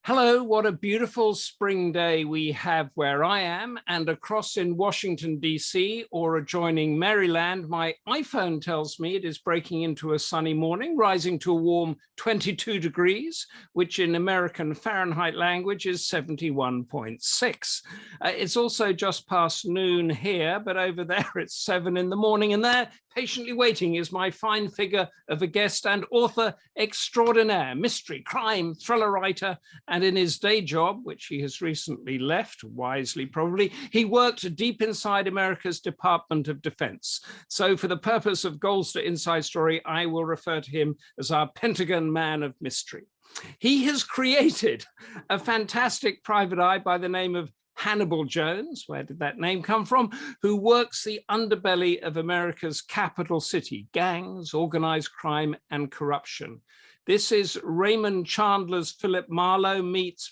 Hello, what a beautiful spring day we have where I am, and across in Washington, D.C. or adjoining Maryland, my iPhone tells me it is breaking into a sunny morning, rising to a warm 22 degrees, which in American Fahrenheit language is 71.6. It's also just past noon here, but over there it's 7 in the morning, and there, patiently waiting, is my fine figure of a guest and author extraordinaire, mystery, crime, thriller writer, and in his day job, which he has recently left, wisely probably, he worked deep inside America's Department of Defense. So for the purpose of Goldster Inside Story, I will refer to him as our Pentagon man of mystery. He has created a fantastic private eye by the name of Hannibal Jones, where did that name come from, who works the underbelly of America's capital city, gangs, organized crime, and corruption. This is Raymond Chandler's Philip Marlowe meets,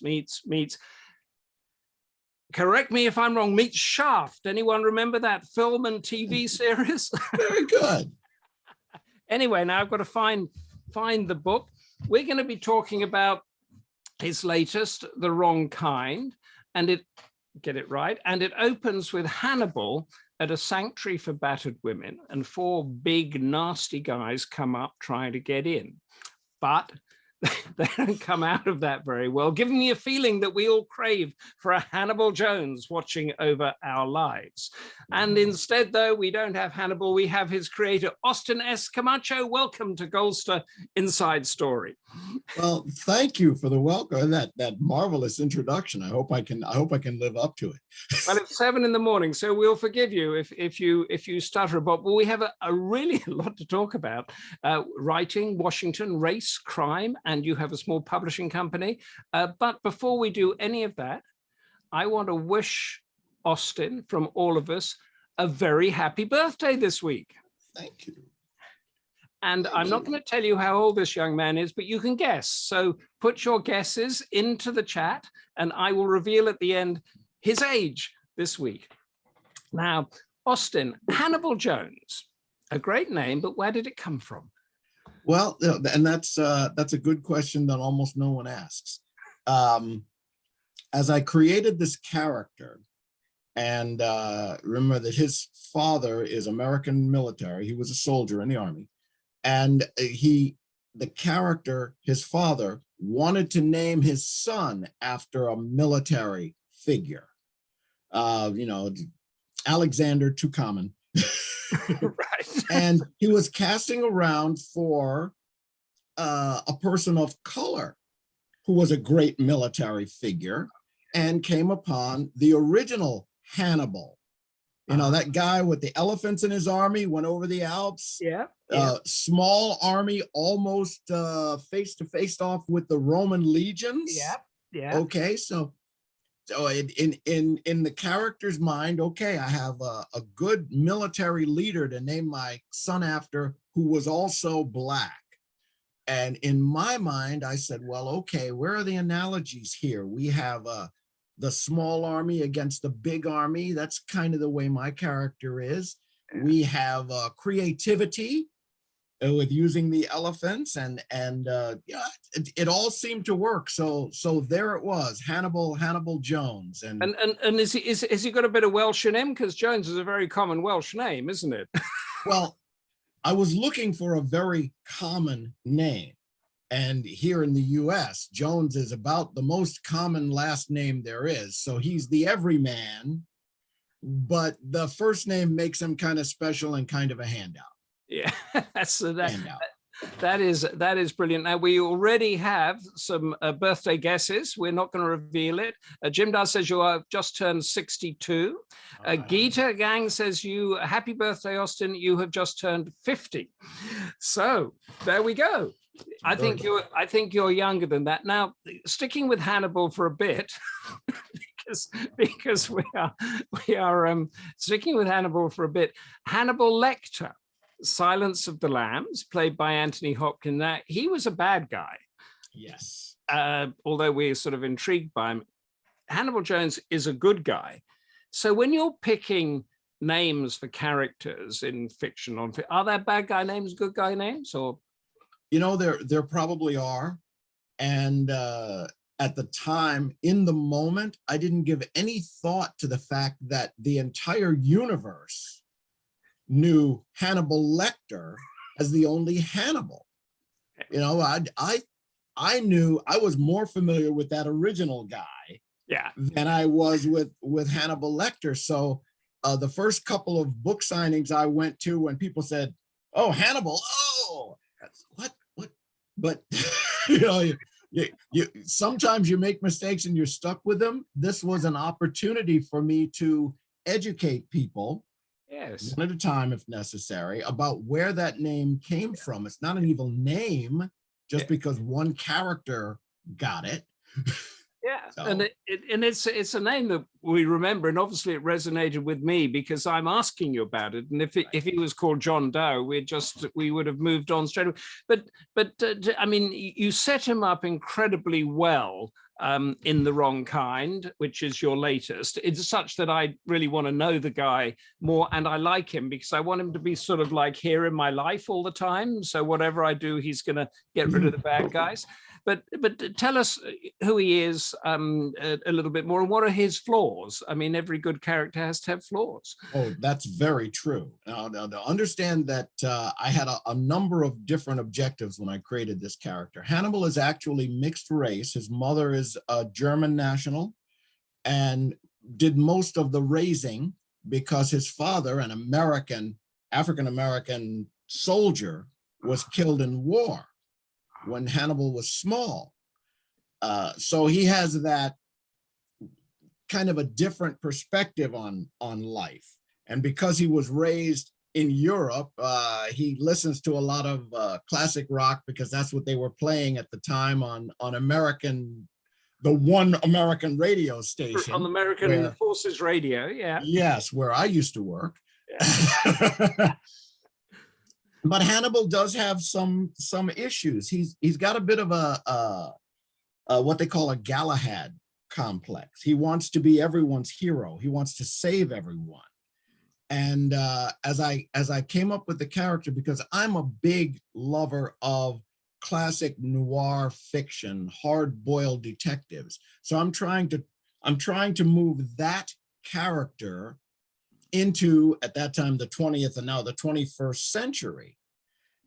correct me if I'm wrong, meets Shaft. Anyone remember that film and TV series? Very good. Anyway, now I've got to find the book. We're going to be talking about his latest, The Wrong Kind, and get it right, and it opens with Hannibal at a sanctuary for battered women, and 4 big nasty guys come up trying to get in, but they don't come out of that very well, giving me a feeling that we all crave for a Hannibal Jones watching over our lives. And instead, though, we don't have Hannibal, we have his creator, Austin S. Camacho. Welcome to Goldster Inside Story. Well, thank you for the welcome, that marvelous introduction. I hope I can live up to it. Well, it's 7 in the morning, so we'll forgive you if you stutter, Bob. Well, we have a really a lot to talk about: writing, Washington, race, crime, and you have a small publishing company. But before we do any of that, I want to wish Austin, from all of us, a very happy birthday this week. Thank you. And I'm not going to tell you how old this young man is, but you can guess. So put your guesses into the chat, and I will reveal at the end his age this week. Now, Austin, Hannibal Jones, a great name, but where did it come from? Well, and that's a good question that almost no one asks. As I created this character, and remember that his father is American military, he was a soldier in the Army, and the character, his father, wanted to name his son after a military figure. Alexander, too common. Right. And he was casting around for a person of color who was a great military figure, and came upon the original Hannibal. That guy with the elephants in his army, went over the Alps. Yeah. Small army, almost face to face off with the Roman legions. Yeah. Okay, so in the character's mind, okay, I have a good military leader to name my son after, who was also Black. And in my mind, I said, well, okay, where are the analogies here? We have the small army against the big army. That's kind of the way my character is. We have creativity with using the elephants, and it all seemed to work. So there it was, Hannibal Jones. And is he got a bit of Welsh in him? Because Jones is a very common Welsh name, isn't it? Well, I was looking for a very common name. And here in the US, Jones is about the most common last name there is. So he's the everyman, but the first name makes him kind of special and kind of a handout. Yeah, that is brilliant. Now, we already have some birthday guesses. We're not going to reveal it. Jim Dawes says you have just turned 62. Geeta Gang says happy birthday, Austin. You have just turned 50. So there we go. I think you're younger than that. Now, sticking with Hannibal for a bit, because we are sticking with Hannibal for a bit. Hannibal Lecter, Silence of the Lambs, played by Anthony Hopkins. Now, he was a bad guy. Yes. Although we're sort of intrigued by him. Hannibal Jones is a good guy. So when you're picking names for characters in fiction, are there bad guy names, good guy names, or? There probably are. And at the time, in the moment, I didn't give any thought to the fact that the entire universe knew Hannibal Lecter as the only Hannibal. You know, I knew, I was more familiar with that original guy than I was with Hannibal Lecter. So the first couple of book signings I went to, when people said, "Oh, Hannibal," oh, what? But you know, you sometimes you make mistakes and you're stuck with them. This was an opportunity for me to educate people, one at a time if necessary, about where that name came from. It's not an evil name just because one character got it. Yeah, So. and it's a name that we remember, and obviously it resonated with me because I'm asking you about it. And if he was called John Doe, we would have moved on straight away. But I mean, you set him up incredibly well in The Wrong Kind, which is your latest. It's such that I really want to know the guy more, and I like him because I want him to be sort of like here in my life all the time. So whatever I do, he's going to get rid of the bad guys. But tell us who he is a little bit more, and what are his flaws? I mean, every good character has to have flaws. Oh, that's very true. Now to understand that I had a number of different objectives when I created this character. Hannibal is actually mixed race. His mother is a German national and did most of the raising because his father, an African-American soldier, was killed in war when Hannibal was small. So he has that kind of a different perspective on life. And because he was raised in Europe, he listens to a lot of classic rock because that's what they were playing at the time on the one American radio station. On the American Forces Radio, Yes, where I used to work. Yeah. But Hannibal does have some issues. He's got a bit of a what they call a Galahad complex. He wants to be everyone's hero. He wants to save everyone. And as I came up with the character, because I'm a big lover of classic noir fiction, hard-boiled detectives, so I'm trying to move that character into, at that time, the 20th and now the 21st century.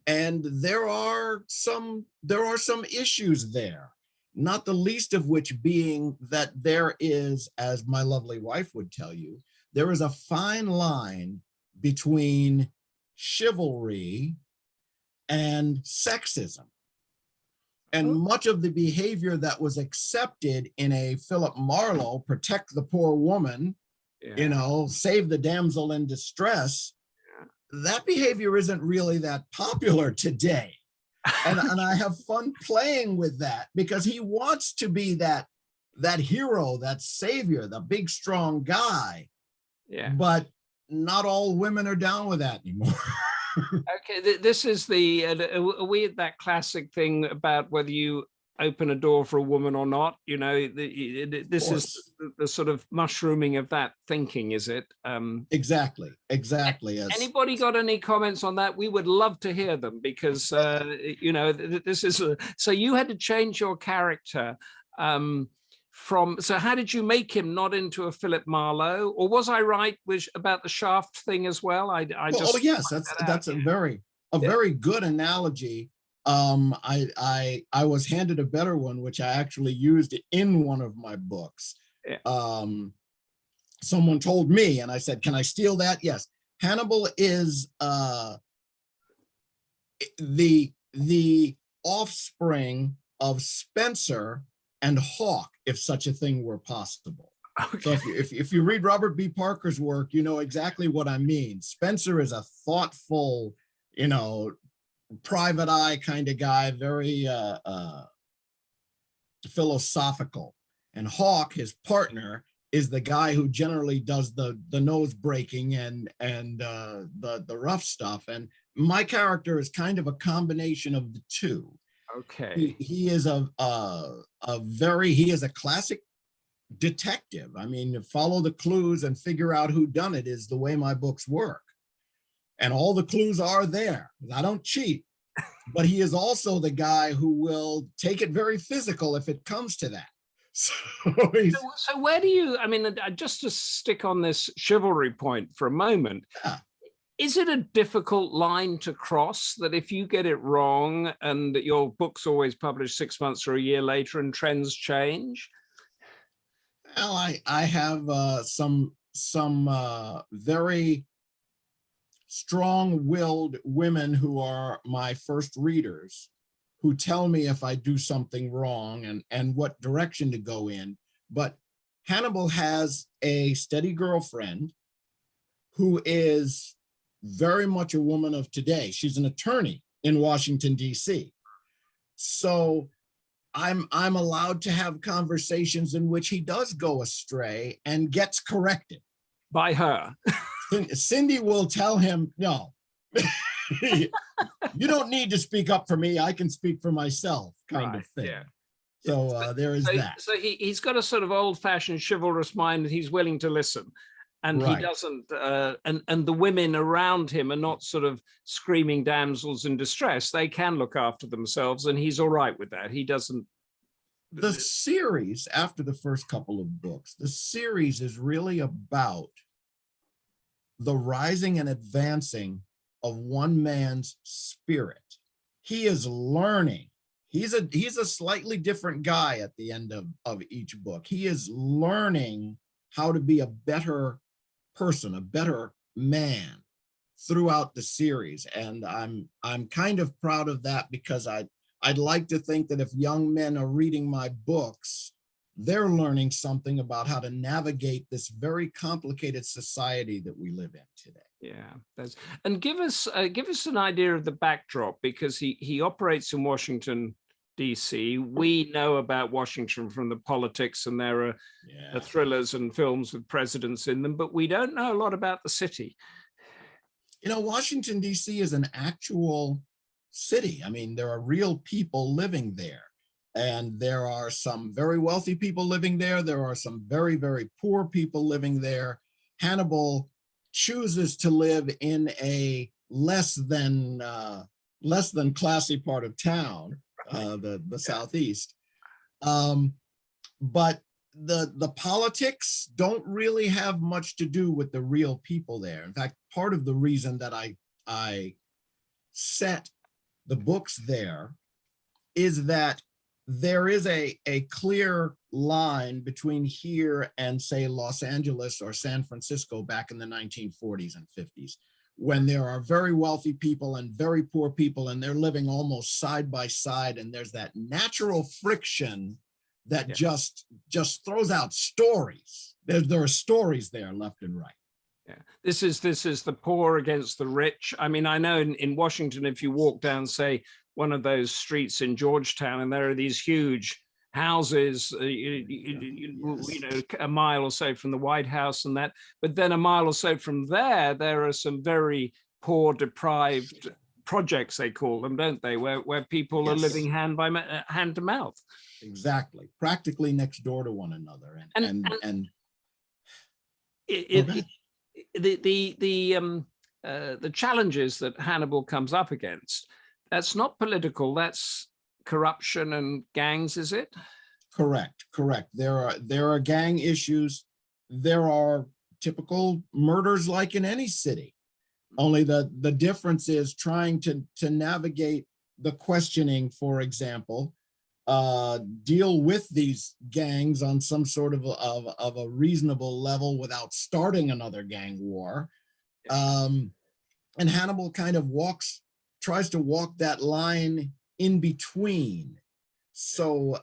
And there are some issues there, not the least of which being that there is, as my lovely wife would tell you, there is a fine line between chivalry and sexism. And much of the behavior that was accepted in a Philip Marlowe, protect the poor woman, you know, save the damsel in distress, that behavior isn't really that popular today. And I have fun playing with that because he wants to be that hero, that savior, the big, strong guy. Yeah. But not all women are down with that anymore. Okay, this is are we at that classic thing about whether you open a door for a woman or not? You know, this is the sort of mushrooming of that thinking, is it? Exactly. Anybody got any comments on that? We would love to hear them because, you know, this is, so you had to change your character so how did you make him not into a Philip Marlowe? Or was I right about the Shaft thing as well? Yes, that's a very good analogy. I was handed a better one, which I actually used in one of my books. Someone told me, and I said, "Can I steal that?" Yes. Hannibal is the offspring of Spencer and Hawk, if such a thing were possible. Okay. So if you read Robert B. Parker's work, you know exactly what I mean. Spencer is a thoughtful, you know, private eye kind of guy, very philosophical. And Hawk, his partner, is the guy who generally does the nose breaking and the rough stuff. And my character is kind of a combination of the two. Okay. He is a classic detective. I mean, follow the clues and figure out who done it is the way my books work. And all the clues are there. I don't cheat. But he is also the guy who will take it very physical if it comes to that. So he's, So where do you, I mean, just to stick on this chivalry point for a moment, yeah. is it a difficult line to cross that if you get it wrong and your book's always published 6 months or a year later and trends change? Well, I have some very strong-willed women who are my first readers, who tell me if I do something wrong and what direction to go in. But Hannibal has a steady girlfriend who is very much a woman of today. She's an attorney in Washington, D.C. So I'm allowed to have conversations in which he does go astray and gets corrected. By her. Cindy will tell him, no, you don't need to speak up for me. I can speak for myself, kind of thing. Yeah. So there is that. So he's got a sort of old-fashioned chivalrous mind that he's willing to listen. And Right. he doesn't, and the women around him are not sort of screaming damsels in distress. They can look after themselves, and he's all right with that. He doesn't. The series, after the first couple of books, the series is really about the rising and advancing of one man's spirit. He is learning. He's a slightly different guy at the end of each book. He is learning how to be a better person, a better man throughout the series. And I'm kind of proud of that, because I'd like to think that if young men are reading my books, they're learning something about how to navigate this very complicated society that we live in today. Yeah, and give us an idea of the backdrop, because he operates in Washington, D.C. We know about Washington from the politics, and there are thrillers and films with presidents in them, but we don't know a lot about the city. You know, Washington, D.C. is an actual city. I mean, there are real people living there. And there are some very wealthy people living there. There are some very, very poor people living there. Hannibal chooses to live in a less than classy part of town, the Southeast. But the politics don't really have much to do with the real people there. In fact, part of the reason that I set the books there is that there is a clear line between here and, say, Los Angeles or San Francisco back in the 1940s and 50s, when there are very wealthy people and very poor people, and they're living almost side by side, and there's that natural friction that just throws out stories. There are stories there left and right. Yeah, this is the poor against the rich. I mean, I know in Washington, if you walk down, say, one of those streets in Georgetown, and there are these huge houses, you know, a mile or so from the White House and that, but then a mile or so from there are some very poor, deprived projects, they call them, don't they, where people are living hand to mouth. Exactly, practically next door to one another, the challenges that Hannibal comes up against, that's not political, that's corruption and gangs, is it? Correct. There are gang issues. There are typical murders like in any city. Only the difference is trying to navigate the questioning, for example, deal with these gangs on some sort of a reasonable level without starting another gang war. And Hannibal kind of tries to walk that line in between. So,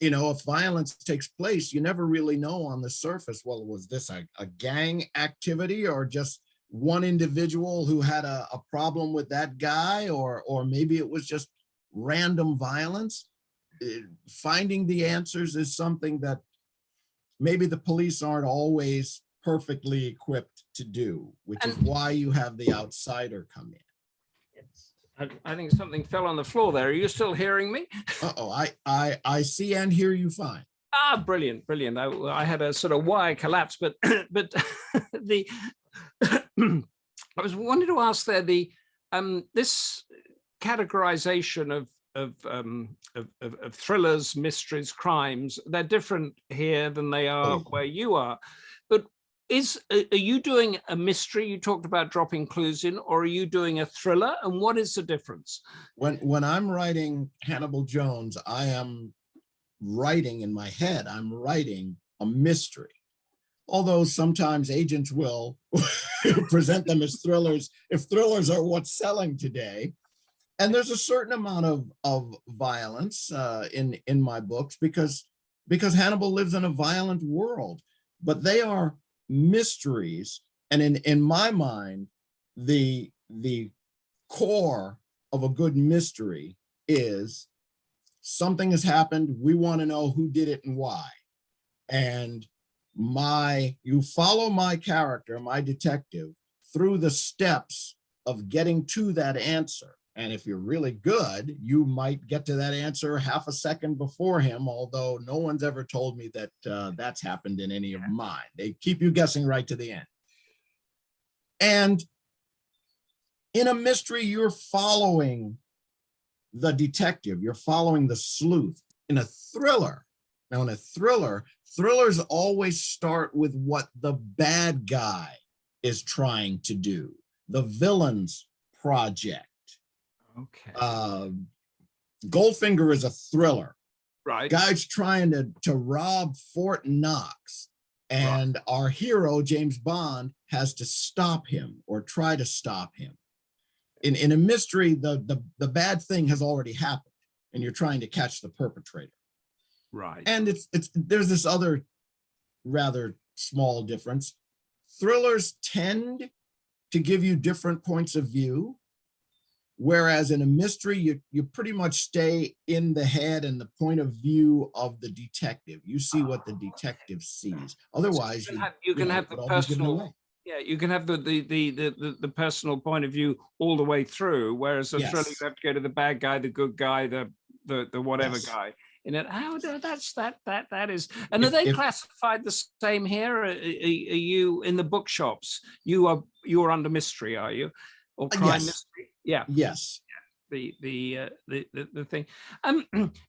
you know, if violence takes place, you never really know on the surface, well, was this a gang activity or just one individual who had a problem with that guy, or maybe it was just random violence? Finding the answers is something that maybe the police aren't always perfectly equipped to do, which is why you have the outsider come in. I think something fell on the floor there. Are you still hearing me? Uh-oh, I see and hear you fine. Ah, brilliant. I had a sort of wire collapse, but the I was wanting to ask there, this categorization of thrillers, mysteries, crimes. They're different here than they are where you are. But are you doing a mystery? You talked about dropping clues in, or are you doing a thriller? And what is the difference? When I'm writing Hannibal Jones, I am writing in my head, I'm writing a mystery. Although sometimes agents will present them as thrillers, if thrillers are what's selling today. And there's a certain amount of violence in my books because Hannibal lives in a violent world, but they are mysteries. And in my mind, the core of a good mystery is something has happened. We want to know who did it and why. And you follow my character, my detective, through the steps of getting to that answer. And if you're really good, you might get to that answer half a second before him, although no one's ever told me that that's happened in any of mine. They keep you guessing right to the end. And in a mystery, you're following the detective, you're following the sleuth. In a thriller, now in a thriller, thrillers always start with what the bad guy is trying to do, the villain's project. Okay. Goldfinger is a thriller. Right. Guy's trying to rob Fort Knox, and our hero, James Bond, has to stop him or try to stop him. In a mystery, the bad thing has already happened, and you're trying to catch the perpetrator. Right. And there's this other rather small difference. Thrillers tend to give you different points of view, whereas in a mystery, you pretty much stay in the head and the point of view of the detective. You see what the detective sees. Otherwise, you can have the personal. Yeah, you can have the personal point of view all the way through. Whereas a thriller, you have to go to the bad guy, the good guy, the whatever guy. In it, that is. And are they classified the same here? Are you in the bookshops? You're under mystery, are you, or crime mystery? Yeah. Yes. The thing.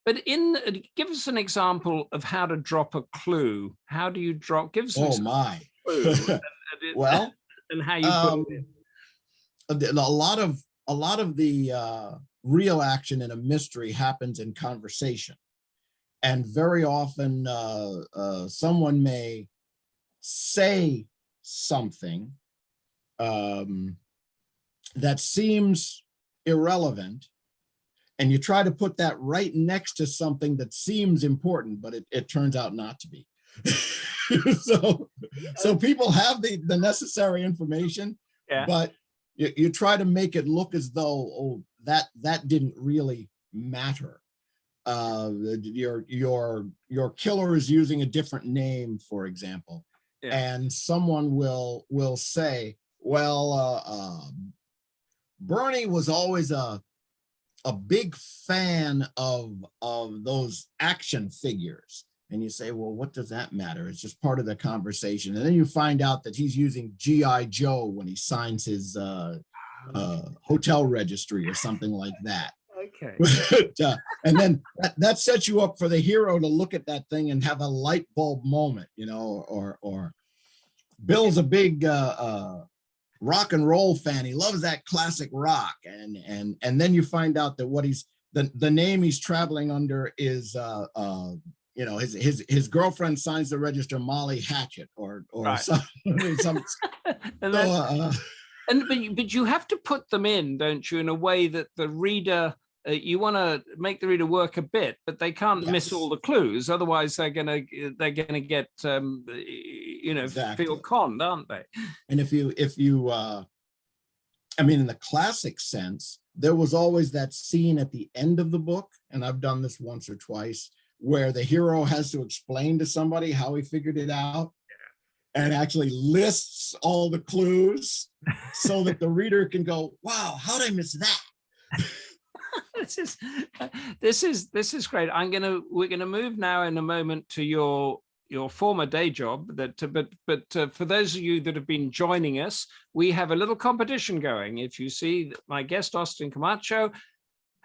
But give us an example of how to drop a clue. How do you drop? Give us. Oh my. Well, and how you put it in. A lot of the real action in a mystery happens in conversation. And very often someone may say something that seems irrelevant, and you try to put that right next to something that seems important, but it turns out not to be. So people have the necessary information, but you try to make it look as though that didn't really matter. Your killer is using a different name, for example, and someone will say, well, Bernie was always a big fan of those action figures. And you say, well, what does that matter? It's just part of the conversation. And then you find out that he's using G.I. Joe when he signs his hotel registry or something like that. Okay. And then that sets you up for the hero to look at that thing and have a light bulb moment, or Bill's a big rock and roll fan. He loves that classic rock. And then you find out that what the name he's traveling under is his girlfriend signs the register Molly Hatchet or some. But you have to put them in, don't you, in a way that the reader, you want to make the reader work a bit, but they can't miss all the clues. Otherwise, they're gonna get feel conned, aren't they? And if you in the classic sense, there was always that scene at the end of the book, and I've done this once or twice, where the hero has to explain to somebody how he figured it out, and actually lists all the clues so that the reader can go, wow, how did I miss that? This is great. We're gonna move now in a moment to your former day job. But for those of you that have been joining us, we have a little competition going. If you see my guest Austin Camacho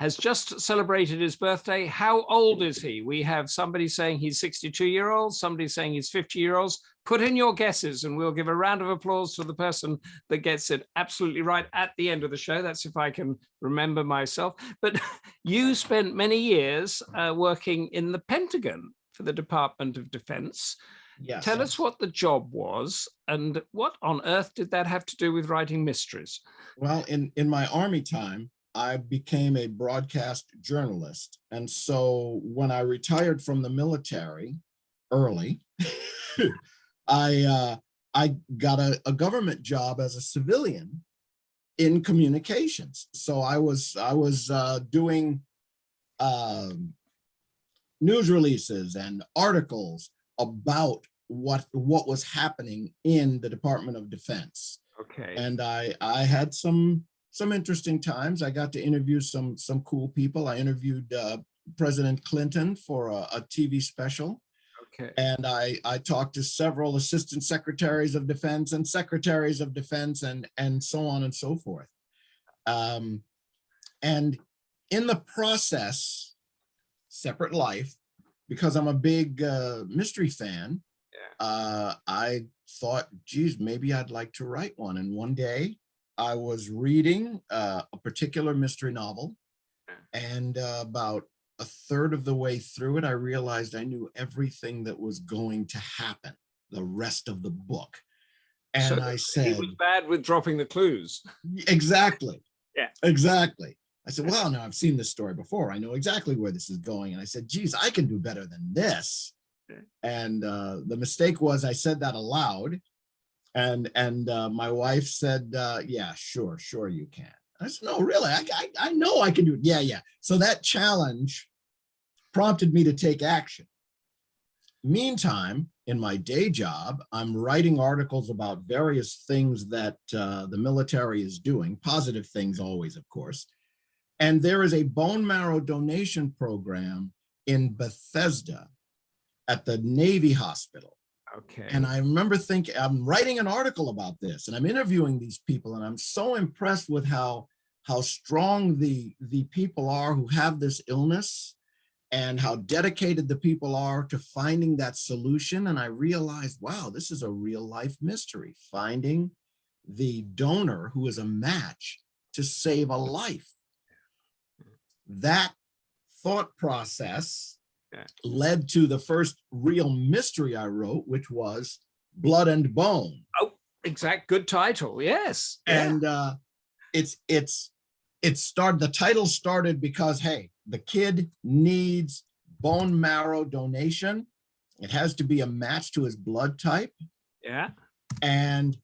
has just celebrated his birthday. How old is he? We have somebody saying he's 62-year-old, somebody saying he's 50-year-olds. Put in your guesses and we'll give a round of applause to the person that gets it absolutely right at the end of the show. That's if I can remember myself. But you spent many years working in the Pentagon for the Department of Defense. Yes. Tell us what the job was and what on earth did that have to do with writing mysteries? Well, in my Army time, I became a broadcast journalist. And so when I retired from the military early, I got a government job as a civilian in communications. So I was doing news releases and articles about what was happening in the Department of Defense. Okay. And I had some interesting times. I got to interview some cool people. I interviewed President Clinton for a TV special. Okay. And I talked to several assistant secretaries of defense and secretaries of defense and so on and so forth. And in the process, separate life, because I'm a big mystery fan, I thought, geez, maybe I'd like to write one. And one day I was reading a particular mystery novel, and about a third of the way through it, I realized I knew everything that was going to happen the rest of the book. And so I said, he was bad with dropping the clues. Exactly. Yeah. Exactly. I said, well, no, I've seen this story before. I know exactly where this is going. And I said, geez, I can do better than this. Yeah. And the mistake was I said that aloud. And my wife said, yeah, sure you can. I said, no, really, I know I can do it. Yeah. So that challenge prompted me to take action. Meantime, in my day job, I'm writing articles about various things that the military is doing, positive things always, of course. And there is a bone marrow donation program in Bethesda at the Navy hospital. Okay. And I remember thinking, I'm writing an article about this and I'm interviewing these people, and I'm so impressed with how strong the people are who have this illness and how dedicated the people are to finding that solution. And I realized, wow, this is a real life mystery, finding the donor who is a match to save a life. That thought process led to the first real mystery I wrote, which was Blood and Bone. Oh, exact. Good title. Yes. And the title started because, hey, the kid needs bone marrow donation. It has to be a match to his blood type. Yeah. And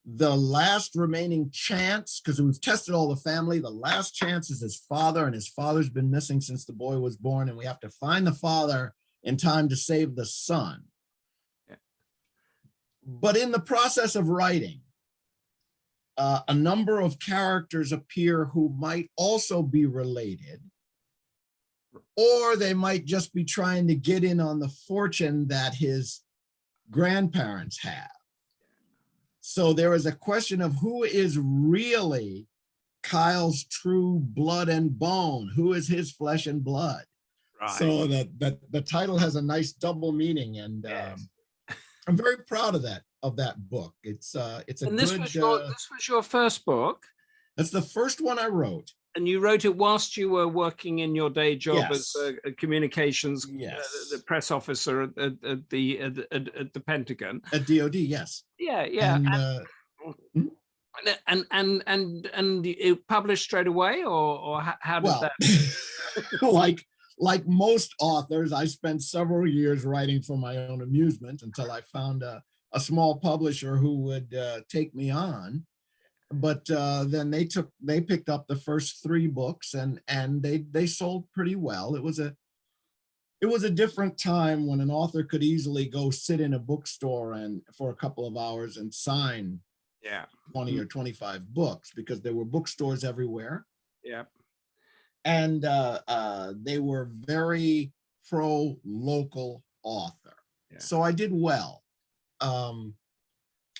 the last remaining chance, because we've tested all the family, the last chance is his father, and his father's been missing since the boy was born, and we have to find the father in time to save the son. Yeah. But in the process of writing, a number of characters appear who might also be related, or they might just be trying to get in on the fortune that his grandparents have. So there is a question of who is really Kyle's true blood and bone, who is his flesh and blood. Right. So that the title has a nice double meaning, and I'm very proud of that book. It's a and this good. Was this was your first book. That's the first one I wrote. And you wrote it whilst you were working in your day job as a communications the press officer at the Pentagon. At DOD, yes. Yeah. And it published straight away, or how did that? like most authors, I spent several years writing for my own amusement until I found a small publisher who would take me on. But then they picked up the first 3 books, and they sold pretty well. It was a different time when an author could easily go sit in a bookstore and for a couple of hours and sign 20 or 25 books, because there were bookstores everywhere. Yeah. And they were very pro local author. Yeah. So I did well.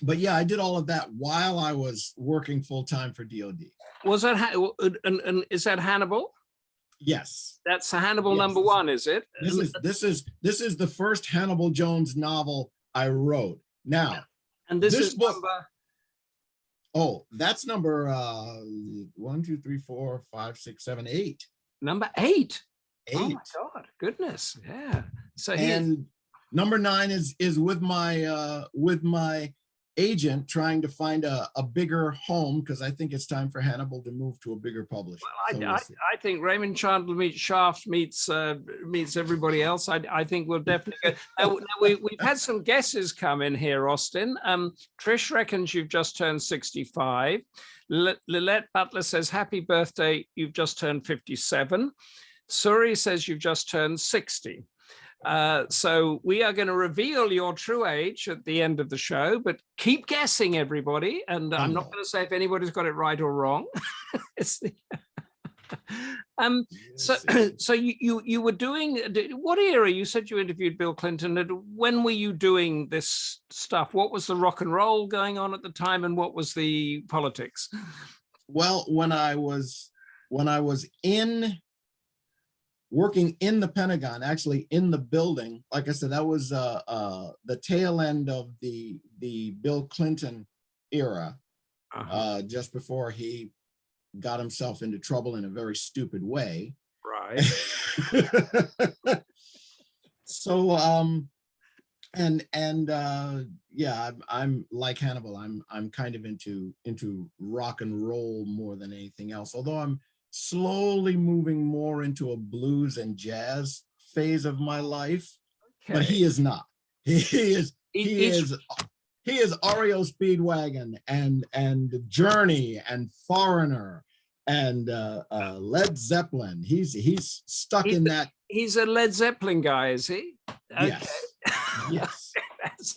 But yeah, I did all of that while I was working full time for DOD. Was that and is that Hannibal? Yes. That's Hannibal Yes. #1, is it? This is the first Hannibal Jones novel I wrote. Now, and this is book, number. Oh, that's number 1, 2, 3, 4, 5, 6, 7, 8. Number 8. 8. Oh my God, goodness, yeah. So and number 9 is with my agent trying to find a bigger home, because I think it's time for Hannibal to move to a bigger publisher. Well, I think Raymond Chandler meets Shaft meets everybody else. I think we'll definitely go. We've had some guesses come in here, Austin. Trish reckons you've just turned 65. Lilette Butler says, happy birthday, you've just turned 57. Suri says you've just turned 60. So we are going to reveal your true age at the end of the show, but keep guessing, everybody. And I'm not going to say if anybody's got it right or wrong. So you were doing, what era? You said you interviewed Bill Clinton. When were you doing this stuff? What was the rock and roll going on at the time, and what was the politics? Well, when I was working in the Pentagon, actually in the building, like I said, that was the tail end of the Bill Clinton era, just before he got himself into trouble in a very stupid way. Right. So, yeah, I'm like Hannibal. I'm kind of into rock and roll more than anything else, although I'm slowly moving more into a blues and jazz phase of my life. Okay. But he is not. He is REO Speedwagon and Journey and Foreigner and Led Zeppelin. He's stuck in that. He's a Led Zeppelin guy, is he? Okay. Yes. Yes.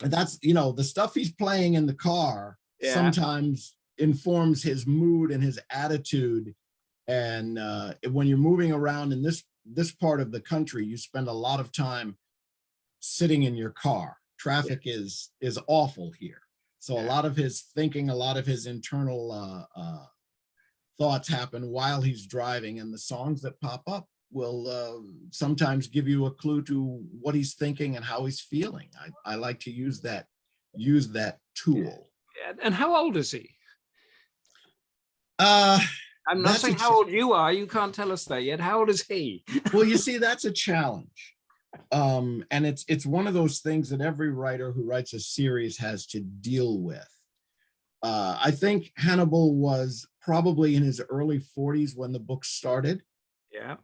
That's the stuff he's playing in the car. Yeah. Sometimes informs his mood and his attitude. And when you're moving around in this part of the country, you spend a lot of time sitting in your car. Traffic is awful here. So a lot of his thinking, a lot of his internal thoughts happen while he's driving, and the songs that pop up will sometimes give you a clue to what he's thinking and how he's feeling. I like to use that tool. Yeah. And how old is he? I'm not saying how old you are. You can't tell us that yet. How old is he? Well, you see, that's a challenge. And it's one of those things that every writer who writes a series has to deal with. I think Hannibal was probably in his early 40s when the book started. Yeah.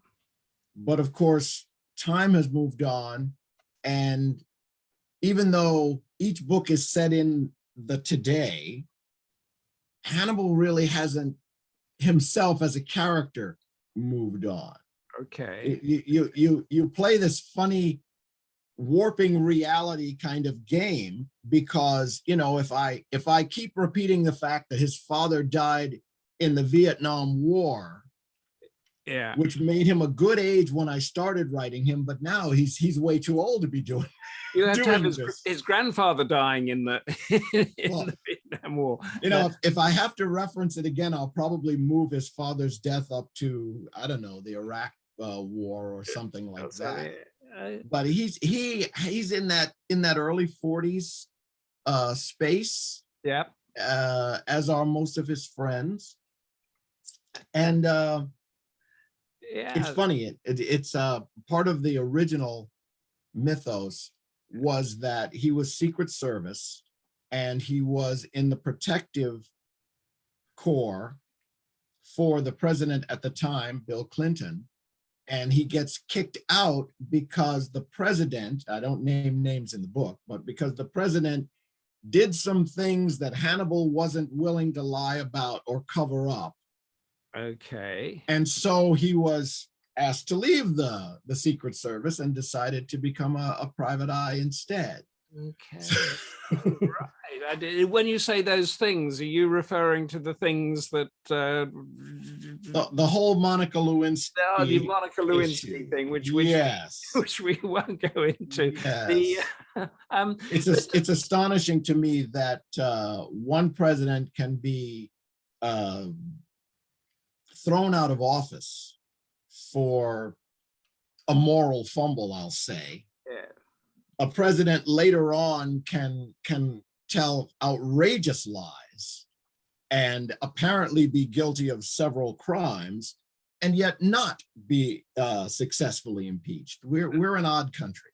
But of course, time has moved on. And even though each book is set in the today, Hannibal really hasn't himself as a character moved on. Okay. You play this funny warping reality kind of game because, if I keep repeating the fact that his father died in the Vietnam War, yeah, which made him a good age when I started writing him, but now he's way too old to be doing. You have to have his grandfather dying in the Vietnam War. If I have to reference it again, I'll probably move his father's death up to, I don't know, the Iraq War or something like that. But he's in that early 40s space. Yeah. As are most of his friends. And it's funny. It's part of the original mythos was that he was Secret Service and he was in the protective corps for the president at the time, Bill Clinton, and he gets kicked out because the president, I don't name names in the book, but because the president did some things that Hannibal wasn't willing to lie about or cover up. Okay. And so he was asked to leave the Secret Service and decided to become a private eye instead. Okay. Right. When you say those things, are you referring to the things that the whole Monica Lewinsky? Oh, the Monica Lewinsky thing, which yes, which we won't go into. Yes. It's astonishing to me that one president can be thrown out of office for a moral fumble, I'll say. Yeah. A president later on can tell outrageous lies and apparently be guilty of several crimes and yet not be successfully impeached. We're an odd country.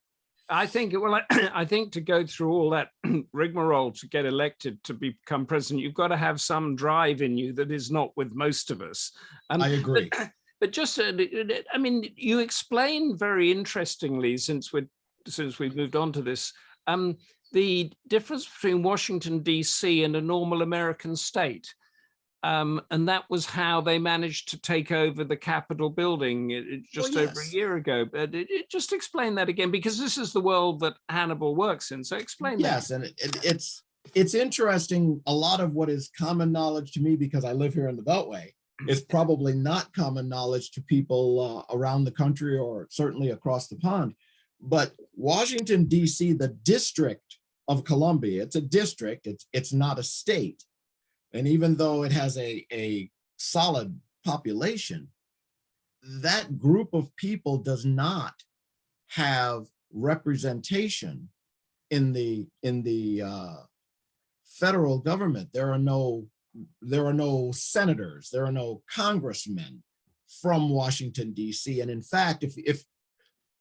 I think, well, I think to go through all that rigmarole to get elected to become president, you've got to have some drive in you that is not with most of us. I agree. But just, I mean, you explained very interestingly, since we've moved on to this, the difference between Washington, D.C. and a normal American state. And that was how they managed to take over the Capitol building just over a year ago. But just explain that again, because this is the world that Hannibal works in. So explain that. Yes, and it's interesting. A lot of what is common knowledge to me, because I live here in the Beltway, is probably not common knowledge to people around the country or certainly across the pond. But Washington, D.C., the District of Columbia, it's a district, it's not a state. And even though it has a solid population, that group of people does not have representation in the federal government. There are no senators, there are no congressmen from Washington, D.C. And in fact, if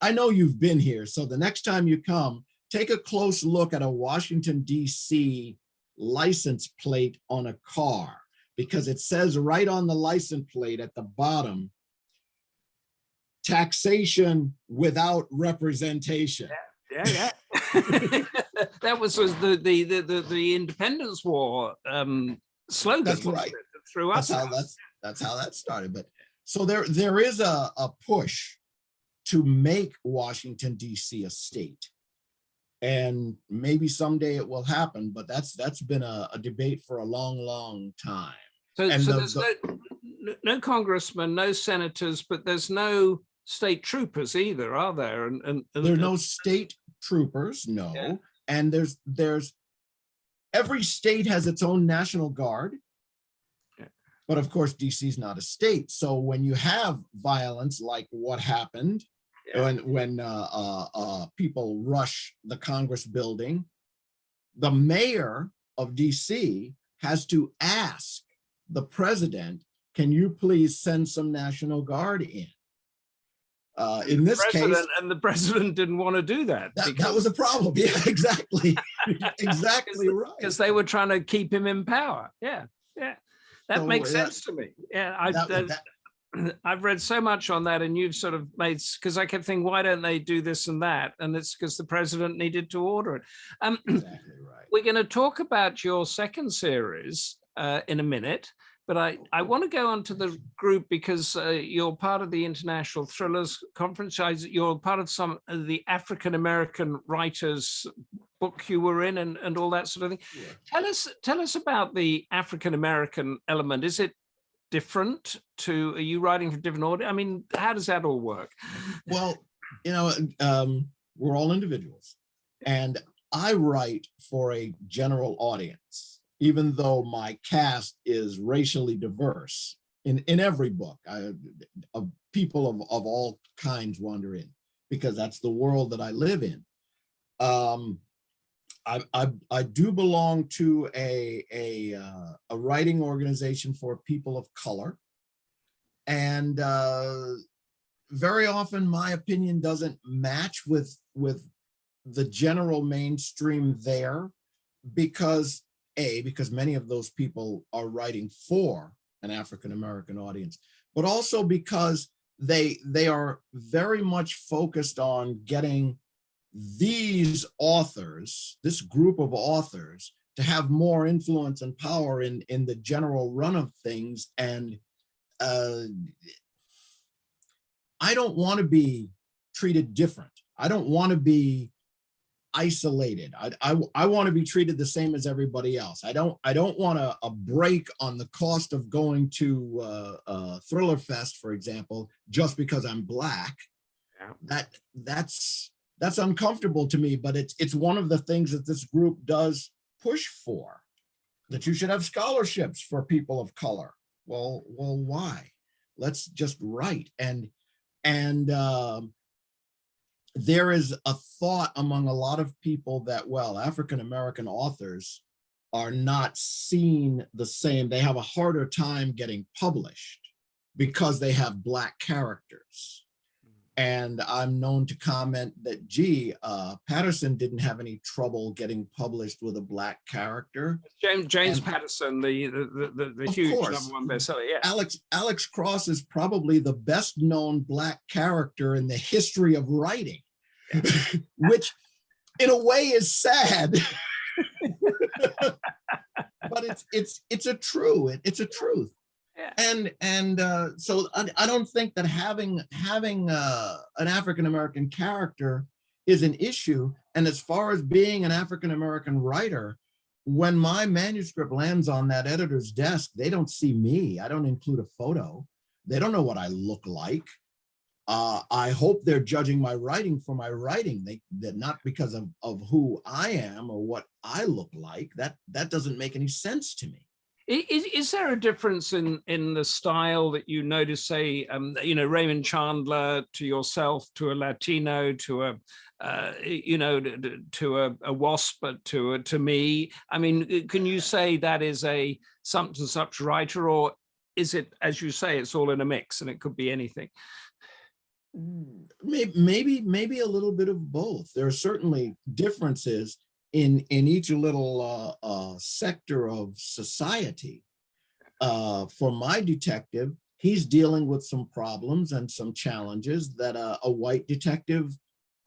I know you've been here, so the next time you come, take a close look at a Washington, D.C. license plate on a car, because it says right on the license plate at the bottom, taxation without representation. Yeah. That was the Independence War slogan. That's right. That's how that started. But so there is a push to make Washington, D.C. a state. And maybe someday it will happen, but that's been a debate for a long, long time. So there's no congressmen, no senators, but there's no state troopers either, are there? And there are no state troopers, no. Yeah. And there's every state has its own National Guard. Yeah. But of course, DC is not a state. So when you have violence like what happened, when people rush the Congress building, the mayor of DC has to ask the president, can you please send some National Guard in? In this case, and the president didn't want to do that. That was a problem. Yeah, exactly. Exactly right. Because they were trying to keep him in power. Yeah. That so, makes sense to me. Yeah, I've read so much on that, and you've sort of made, because I kept thinking, why don't they do this and that? And it's because the president needed to order it. Exactly right. We're going to talk about your second series in a minute, but I want to go on to the group because you're part of the International Thrillers Conference. You're part of some of the African-American writers book you were in and all that sort of thing. Yeah. Tell us about the African-American element. Is it different to, are you writing for different audience? I mean, how does that all work? Well, we're all individuals, and I write for a general audience, even though my cast is racially diverse. In every book, people of all kinds wander in, because that's the world that I live in. I do belong to a writing organization for people of color, and very often my opinion doesn't match with the general mainstream there, because many of those people are writing for an African-American audience, but also because they are very much focused on getting these authors, this group of authors, to have more influence and power in the general run of things. And I don't want to be treated different. I don't want to be isolated. I want to be treated the same as everybody else. I don't want a break on the cost of going to Thriller Fest, for example, just because I'm Black. Yeah. That's uncomfortable to me, but it's one of the things that this group does push for, that you should have scholarships for people of color. Well, why? Let's just write. And there is a thought among a lot of people that, well, African-American authors are not seen the same. They have a harder time getting published because they have Black characters. And I'm known to comment that, gee, Patterson didn't have any trouble getting published with a Black character. James Patterson, the huge #1 bestseller. Yeah. Alex Cross is probably the best known Black character in the history of writing, which in a way is sad. But it's a truth. Yeah. And so I don't think that having an African-American character is an issue. And as far as being an African-American writer, when my manuscript lands on that editor's desk, they don't see me. I don't include a photo. They don't know what I look like. I hope they're judging my writing for my writing. They're not because of who I am or what I look like. That doesn't make any sense to me. Is there a difference in the style that you notice, say, Raymond Chandler to yourself, to a Latino, to a WASP, to me? I mean, can you say that is a such and such writer, or is it, as you say, it's all in a mix and it could be anything? Maybe a little bit of both. There are certainly differences in each little sector of society. For my detective, he's dealing with some problems and some challenges that a white detective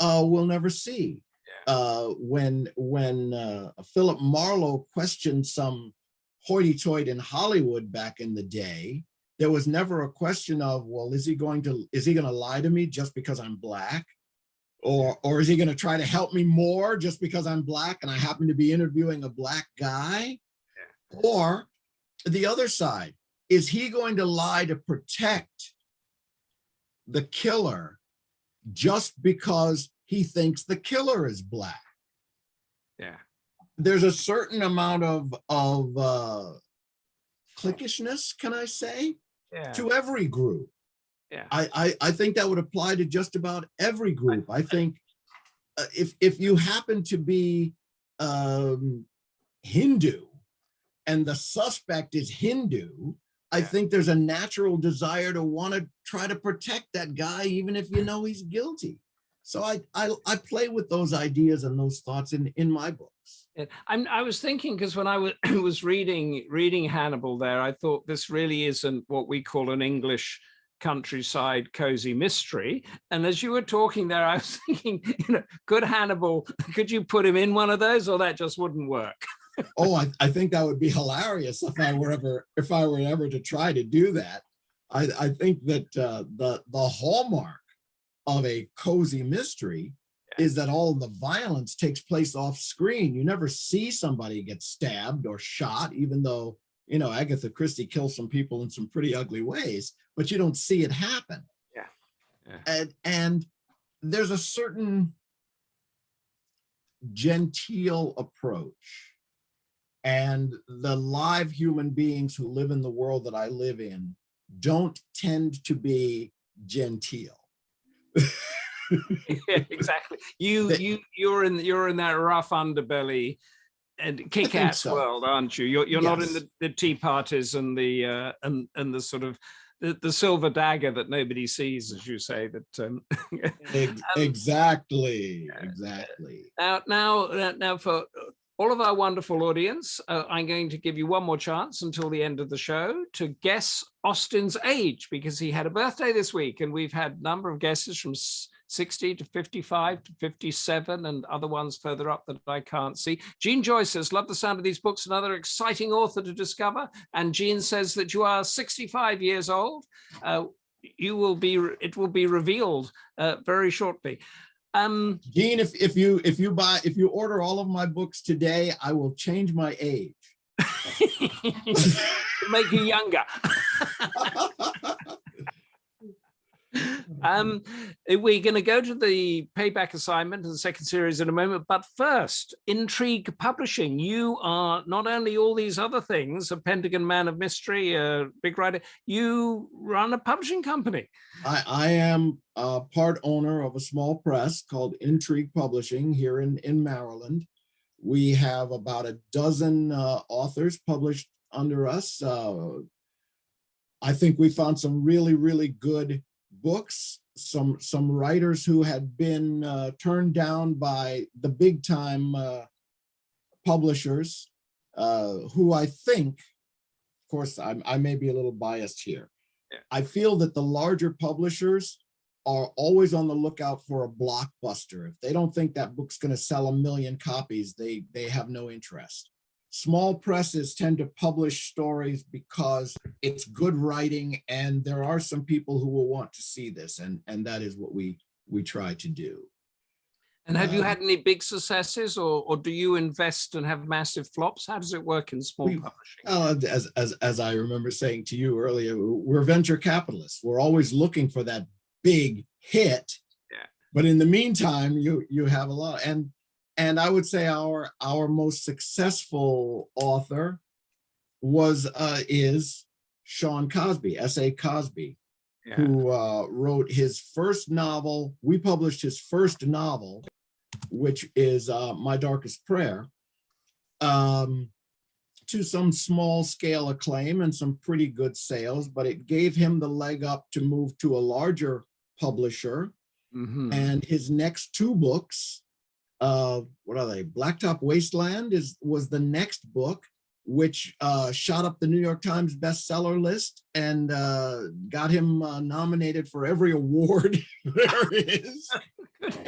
will never see. When Philip Marlowe questioned some hoity-toity in Hollywood back in the day, there was never a question of, well, is he going to lie to me just because I'm Black? Or is he going to try to help me more just because I'm Black and I happen to be interviewing a Black guy? Yeah. Or the other side, is he going to lie to protect the killer just because he thinks the killer is Black? Yeah. There's a certain amount of cliquishness, can I say, to every group. Yeah. I think that would apply to just about every group. I think if you happen to be Hindu and the suspect is Hindu, I think there's a natural desire to want to try to protect that guy, even if you know he's guilty. So I play with those ideas and those thoughts in my books. I was thinking, because when I was reading Hannibal there, I thought this really isn't what we call an English countryside cozy mystery. And as you were talking there, I was thinking, could Hannibal, could you put him in one of those, or that just wouldn't work? Oh, I think that would be hilarious if I were ever to try to do that. I think that the hallmark of a cozy mystery is that all the violence takes place off screen. You never see somebody get stabbed or shot, even though, Agatha Christie kills some people in some pretty ugly ways, but you don't see it happen. Yeah. And there's a certain genteel approach, and the live human beings who live in the world that I live in don't tend to be genteel. Yeah, exactly. You're in that rough underbelly and kick-ass world, aren't you? You're not in the tea parties and the sort of the silver dagger that nobody sees, as you say. That exactly. Now for all of our wonderful audience, I'm going to give you one more chance until the end of the show to guess Austin's age, because he had a birthday this week, and we've had a number of guesses from 60 to 55 to 57 and other ones further up that I can't see. Jean Joyce says, love the sound of these books, another exciting author to discover. And Jean says that you are 65 years old. It will be revealed very shortly. Jean, if you order all of my books today, I will change my age. Make you younger. Um, we're going to go to the payback assignment and the second series in a moment, but first, Intrigue Publishing. You are not only all these other things, a Pentagon Man of Mystery, a big writer, you run a publishing company. I am a part owner of a small press called Intrigue Publishing here in Maryland. We have about a dozen authors published under us. I think we found some really, really good books, some writers who had been turned down by the big time publishers, who I think, of course, I may be a little biased here. Yeah. I feel that the larger publishers are always on the lookout for a blockbuster. If they don't think that book's going to sell 1 million copies, they have no interest. Small presses tend to publish stories because it's good writing, and there are some people who will want to see this, and that is what we try to do. And have you had any big successes, or do you invest and have massive flops? How does it work in small publishing? As I remember saying to you earlier, we're venture capitalists. We're always looking for that big hit. Yeah. But in the meantime, you have a lot. And I would say our most successful author is Sean Cosby, S.A. Cosby, yeah, who wrote his first novel. We published his first novel, which is My Darkest Prayer, to some small scale acclaim and some pretty good sales, but it gave him the leg up to move to a larger publisher. Mm-hmm. And his next two books, what are they? Blacktop Wasteland was the next book, which shot up the New York Times bestseller list and got him nominated for every award there is.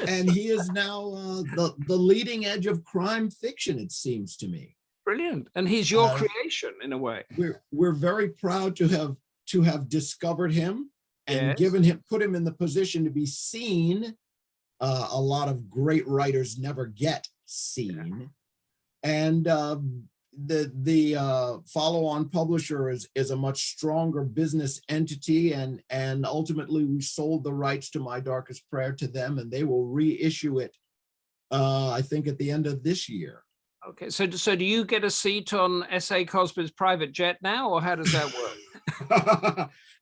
And he is now the leading edge of crime fiction, it seems to me. Brilliant. And he's your creation in a way. We're very proud to have discovered him and yes, put him in the position to be seen. A lot of great writers never get seen. Yeah. And the follow-on publisher is a much stronger business entity, and ultimately we sold the rights to My Darkest Prayer to them, and they will reissue it, I think, at the end of this year. Okay, so do you get a seat on S.A. Cosby's private jet now, or how does that work?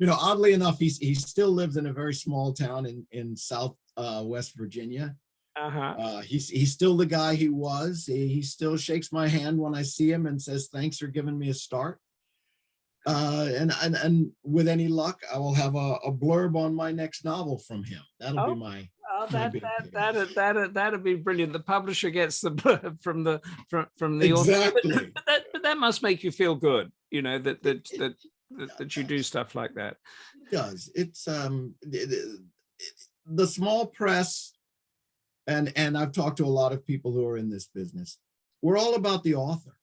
Oddly enough, he still lives in a very small town in South West Virginia. Uh-huh. He's still the guy he was. He still shakes my hand when I see him and says, "Thanks for giving me a start." And with any luck, I will have a blurb on my next novel from him. That'll be my. That'd be brilliant. The publisher gets the blurb from the exactly. author. But that must make you feel good, that you do stuff like that. It does. It's the small press, and I've talked to a lot of people who are in this business. We're all about the author.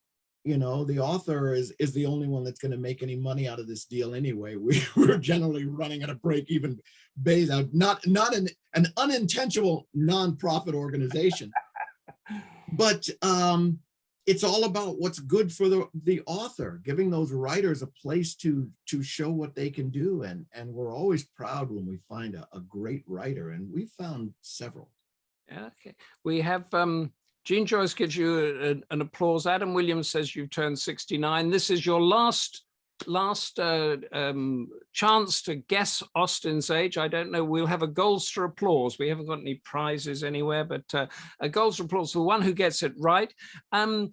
The author is the only one that's going to make any money out of this deal anyway. We're generally running at a break-even base, not an unintentional nonprofit organization, but it's all about what's good for the author, giving those writers a place to show what they can do, and we're always proud when we find a great writer, and we found several. Yeah, okay. We have Jean Joyce gives you an applause. Adam Williams says you've turned 69. This is your last chance to guess Austin's age. I don't know. We'll have a Goldster applause. We haven't got any prizes anywhere, but a Goldster applause for the one who gets it right. The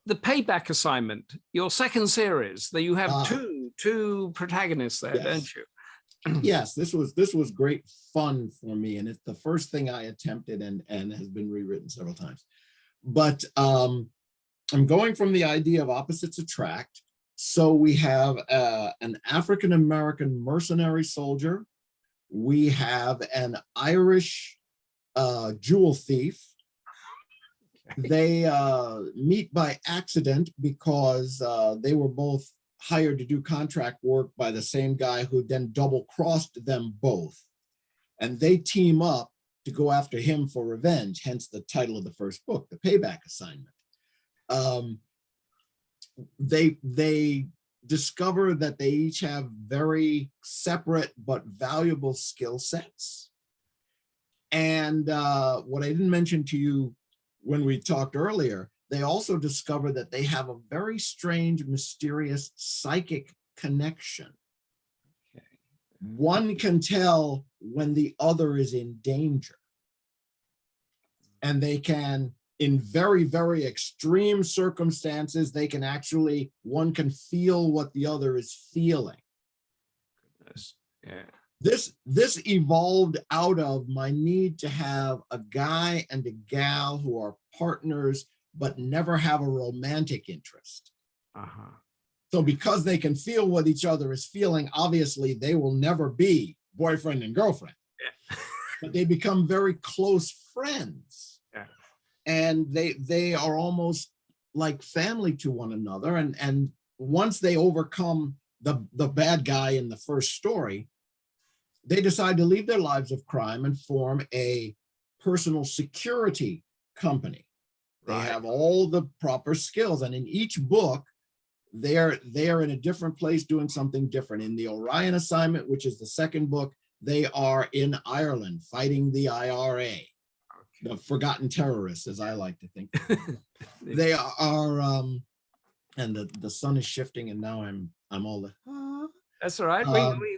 payback assignment, your second series, that you have two protagonists there, yes, don't you? Yes, this was great fun for me, and it's the first thing I attempted and has been rewritten several times. But I'm going from the idea of opposites attract. So we have an African-American mercenary soldier. We have an Irish jewel thief. They meet by accident because they were both hired to do contract work by the same guy who then double-crossed them both. And they team up to go after him for revenge, hence the title of the first book, The Payback Assignment. They discover that they each have very separate but valuable skill sets. And what I didn't mention to you when we talked earlier, they also discover that they have a very strange, mysterious psychic connection. Okay. One can tell when the other is in danger. And they can, in very, very extreme circumstances, they can actually, one can feel what the other is feeling. Goodness. Yeah. This evolved out of my need to have a guy and a gal who are partners, but never have a romantic interest. Uh-huh. So because they can feel what each other is feeling, obviously they will never be boyfriend and girlfriend. Yeah. But they become very close friends. Yeah. And they are almost like family to one another. And once they overcome the bad guy in the first story, they decide to leave their lives of crime and form a personal security company. They Right. have all the proper skills. And in each book, they're in a different place doing something different. In the Orion assignment, which is the second book, they are in Ireland fighting the IRA, the forgotten terrorists, as I like to think. They are, and the sun is shifting, and now I'm all the. That's all right.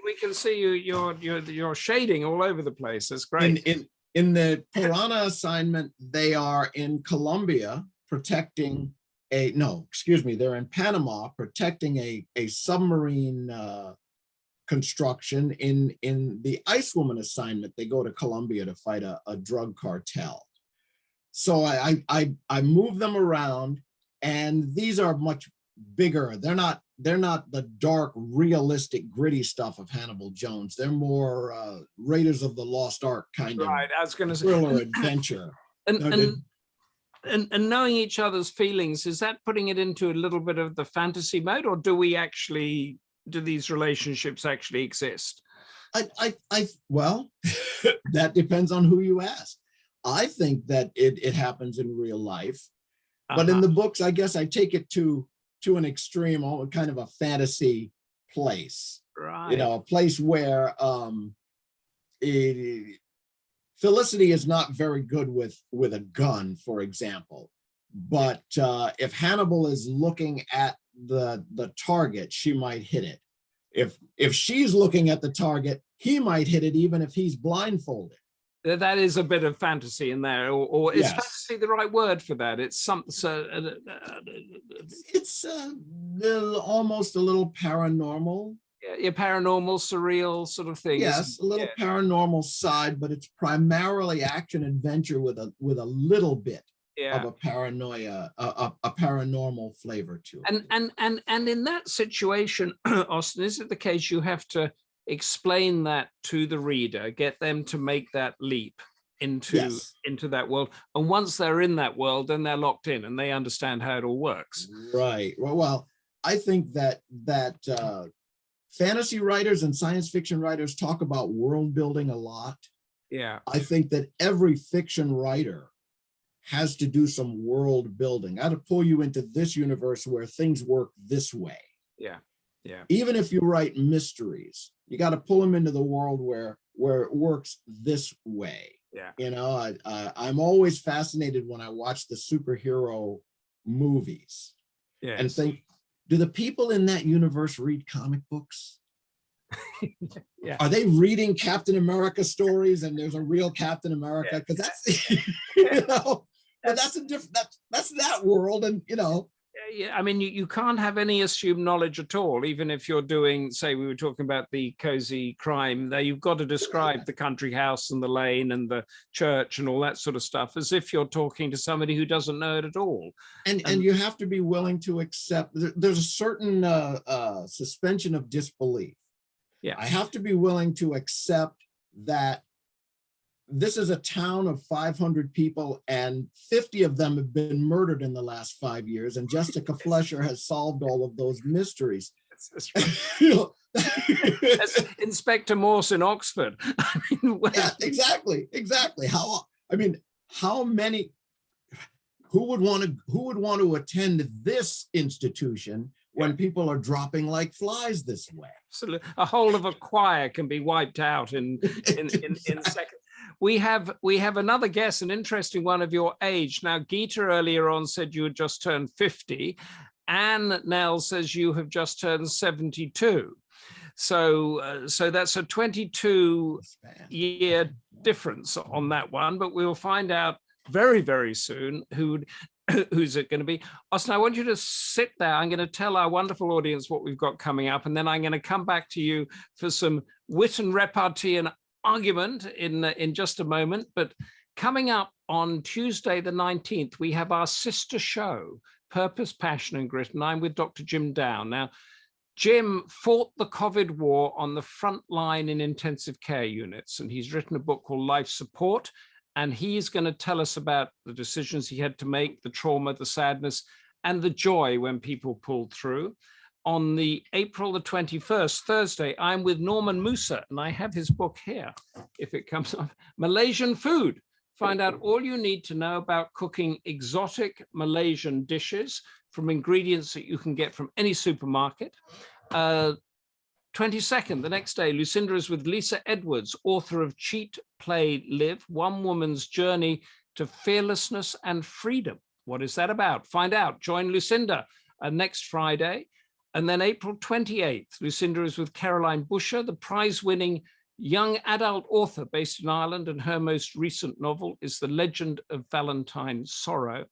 We can see you. You're shading all over the place. That's great. In the Piranha assignment, they are in Colombia protecting they're in Panama protecting a submarine construction. In the Ice Woman assignment, they go to Colombia to fight a drug cartel. So I move them around, and these are much bigger. They're not the dark, realistic, gritty stuff of Hannibal Jones. They're more Raiders of the Lost Ark kind of Right. I was going to say thriller adventure. And knowing each other's feelings, is that putting it into a little bit of the fantasy mode, or do these relationships actually exist? Well, that depends on who you ask. I think that it happens in real life, but in the books, I guess I take it to an extreme, kind of a fantasy place. Right. A place where Felicity is not very good with a gun, for example. But if Hannibal is looking at the target, she might hit it. If she's looking at the target, he might hit it, even if he's blindfolded. That is a bit of fantasy in there, or is Yes. fantasy the right word for that? It's something. It's almost a little paranormal. Yeah, paranormal, surreal sort of thing. Yes, a little paranormal side, but it's primarily action adventure with a little bit of a paranoia, a paranormal flavor to it. And in that situation, Austin, is it the case you have to explain that to the reader, get them to make that leap into that world, and once they're in that world, then they're locked in and they understand how it all works? Right. Well, I think that fantasy writers and science fiction writers talk about world building a lot. Yeah. I think that every fiction writer has to do some world building. I had to pull you into this universe where things work this way. Yeah. Yeah. Even if you write mysteries, you got to pull them into the world where it works this way. Yeah. I'm always fascinated when I watch the superhero movies and think, do the people in that universe read comic books? Yeah. Are they reading Captain America stories and there's a real Captain America? Because that's, that's that world. And, Yeah, I mean, you can't have any assumed knowledge at all, even if you're doing, say, we were talking about the cozy crime there, you've got to describe the country house and the lane and the church and all that sort of stuff as if you're talking to somebody who doesn't know it at all. And you have to be willing to accept, there's a certain suspension of disbelief. Yeah. I have to be willing to accept that this is a town of 500 people and 50 of them have been murdered in the last 5 years. And Jessica Flesher has solved all of those mysteries. That's right. That's Inspector Morse in Oxford. I mean, yeah, exactly. How many, who would want to attend this institution when people are dropping like flies this way. Absolutely. A whole of a choir can be wiped out in seconds. We have another guest, an interesting one of your age. Now, Geeta earlier on said you had just turned 50. Anne Nell says you have just turned 72. So that's a 22-year difference on that one, but we'll find out very, very soon who's it going to be. Austin, I want you to sit there. I'm going to tell our wonderful audience what we've got coming up, and then I'm going to come back to you for some wit and repartee and argument in just a moment. But coming up on Tuesday the 19th, we have our sister show, Purpose, Passion and Grit, and I'm with Dr. Jim Down. Now, Jim fought the COVID war on the front line in intensive care units, and he's written a book called Life Support, and he's going to tell us about the decisions he had to make, the trauma, the sadness, and the joy when people pulled through. On the April the 21st, Thursday, I'm with Norman Musa, and I have his book here, if it comes up, Malaysian Food. Find out all you need to know about cooking exotic Malaysian dishes from ingredients that you can get from any supermarket. 22nd, the next day, Lucinda is with Lisa Edwards, author of Cheat, Play, Live, One Woman's Journey to Fearlessness and Freedom. What is that about? Find out. Join Lucinda next Friday. And then April 28th, Lucinda is with Caroline Busher, the prize-winning young adult author based in Ireland, and her most recent novel is The Legend of Valentine's Sorrow.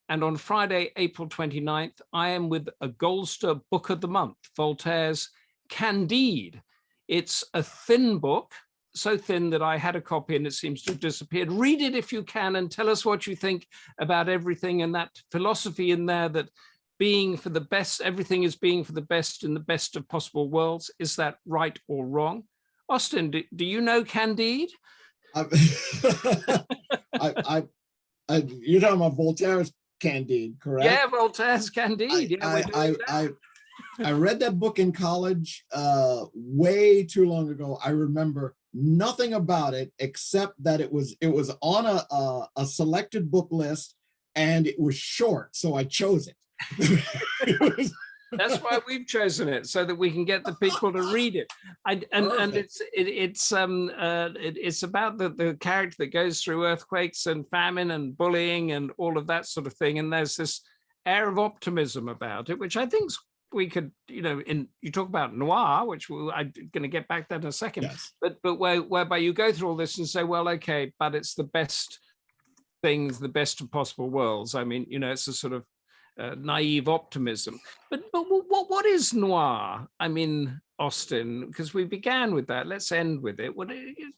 And on Friday, April 29th, I am with a Goldster Book of the Month, Voltaire's Candide. It's a thin book, so thin that I had a copy and it seems to have disappeared. Read it if you can and tell us what you think about everything, and that philosophy in there that being for the best, everything is being for the best in the best of possible worlds. Is that right or wrong? Austin, do you know Candide? You're talking about Voltaire's Candide, correct? Yeah, Voltaire's Candide. I read that book in college way too long ago. I remember nothing about it except that it was on a selected book list and it was short, so I chose it. That's why we've chosen it, so that we can get the people to read it. And it's about the character that goes through earthquakes and famine and bullying and all of that sort of thing. And there's this air of optimism about it, which I think we could, you talk about noir, which I'm going to get back to that in a second. Yes. But whereby you go through all this and say, well, okay, but it's the best things, the best of possible worlds. I mean, it's a sort of naive optimism. But what is noir? I mean, Austin, because we began with that. Let's end with it.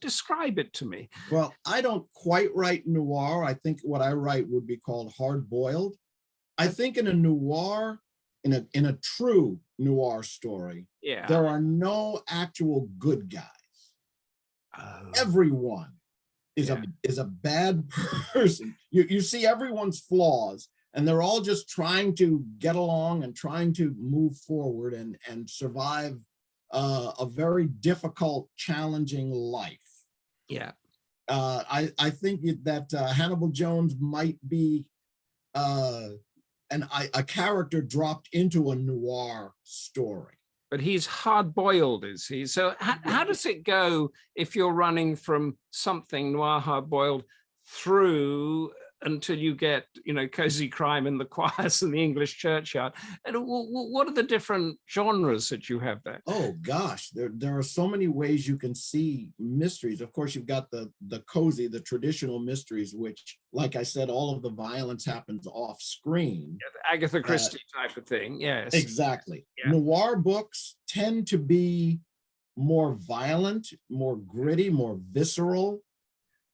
Describe it to me. Well, I don't quite write noir. I think what I write would be called hard-boiled. I think in a noir, in a true noir story, there are no actual good guys. Oh. Everyone is a bad person. You see everyone's flaws, and they're all just trying to get along and trying to move forward and survive a very difficult, challenging life. Yeah. I think that Hannibal Jones might be a character dropped into a noir story. But he's hard-boiled, is he? So how does it go if you're running from something noir, hard-boiled, through until you get, cozy crime in the choirs and the English churchyard? And what are the different genres that you have there? Oh gosh, there are so many ways you can see mysteries. Of course, you've got the cozy, the traditional mysteries, which, like I said, all of the violence happens off screen. Yeah, the Agatha Christie type of thing. Yes, exactly. Yeah. Noir books tend to be more violent, more gritty, more visceral.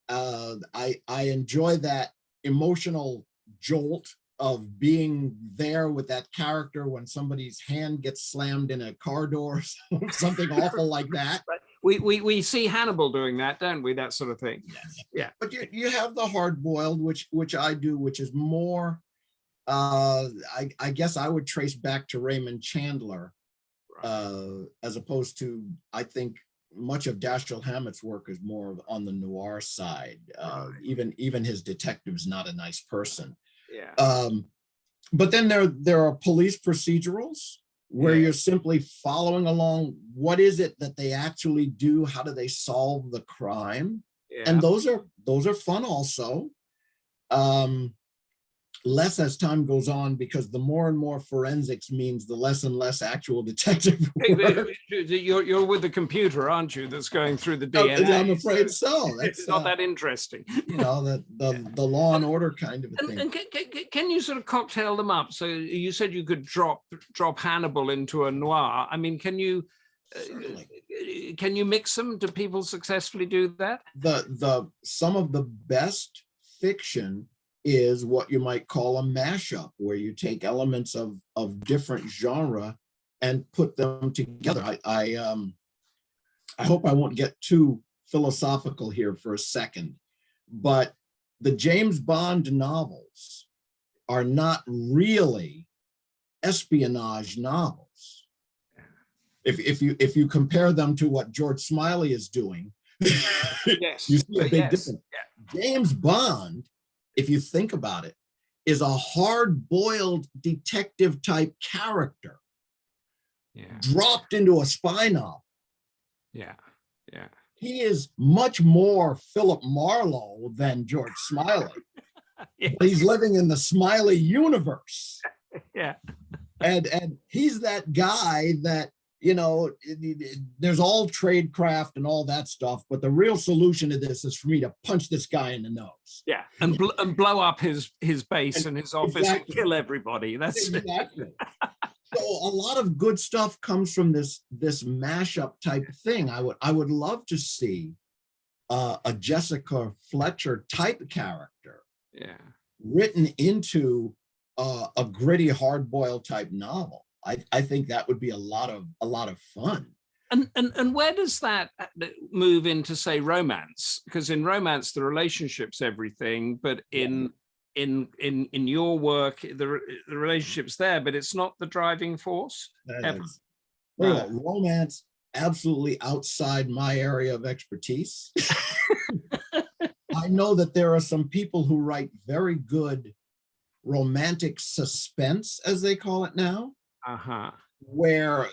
I enjoy that emotional jolt of being there with that character when somebody's hand gets slammed in a car door, something awful like that. We see Hannibal doing that, don't we? That sort of thing. Yes. Yeah. But you have the hard-boiled, which I do, which is more, I guess I would trace back to Raymond Chandler, as opposed to, I think, much of Dashiell Hammett's work is more on the noir side. Even his detective's not a nice person. Yeah. But then there are police procedurals. where you're simply following along. What is it that they actually do? How do they solve the crime? And those are fun also. Less as time goes on, because the more and more forensics means the less and less actual detective work. You're with the computer, aren't you, that's going through the DNA? I'm afraid so. It's not that interesting. You know, the Law and Order kind of a thing. And can you sort of cocktail them up? So you said you could drop Hannibal into a noir. I mean, can you mix them? Do people successfully do that? Some of the best fiction is what you might call a mashup, where you take elements of different genre and put them together. I hope I won't get too philosophical here for a second, but the James Bond novels are not really espionage novels. If you compare them to what George Smiley is doing, yes, you see a big difference. Yeah. James Bond, if you think about it, is a hard-boiled detective type character dropped into a spy novel. Yeah. He is much more Philip Marlowe than George Smiley. Yes. But he's living in the Smiley universe. Yeah. And he's that guy that, you know, there's all tradecraft and all that stuff, but the real solution to this is for me to punch this guy in the nose. Yeah, and blow up his base and his office and kill everybody. That's exactly. So a lot of good stuff comes from this mashup type thing. I would love to see a Jessica Fletcher type character written into a gritty, hard-boiled type novel. I think that would be a lot of fun. And where does that move into, say, romance? Because in romance, the relationship's everything, but in your work, the relationship's there, but it's not the driving force. Romance, absolutely outside my area of expertise. I know that there are some people who write very good romantic suspense, as they call it now. Where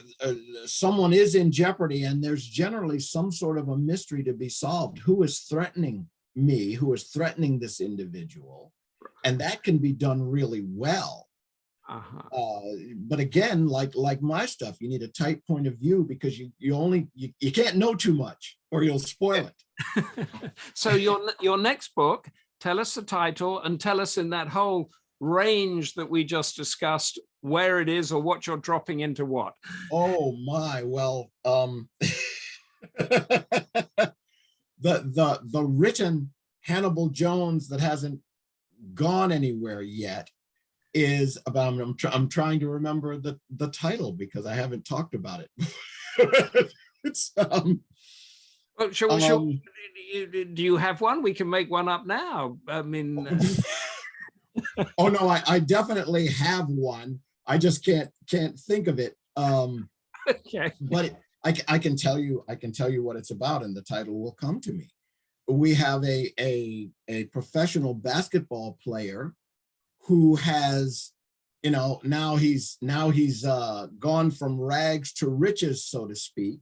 someone is in jeopardy and there's generally some sort of a mystery to be solved. Who is threatening me? Who is threatening this individual? And that can be done really well. But again, like my stuff, you need a tight point of view, because you can't know too much or you'll spoil it. So your next book, tell us the title and tell us, in that whole range that we just discussed, where it is or what you're dropping into what. Oh my, well, the written Hannibal Jones that hasn't gone anywhere yet is about, I'm trying to remember the title because I haven't talked about it. It's do you have one? We can make one up now. I mean, oh no, I definitely have one. I just can't think of it. Okay. But I can tell you what it's about, and the title will come to me. We have a professional basketball player who has, now he's gone from rags to riches, so to speak.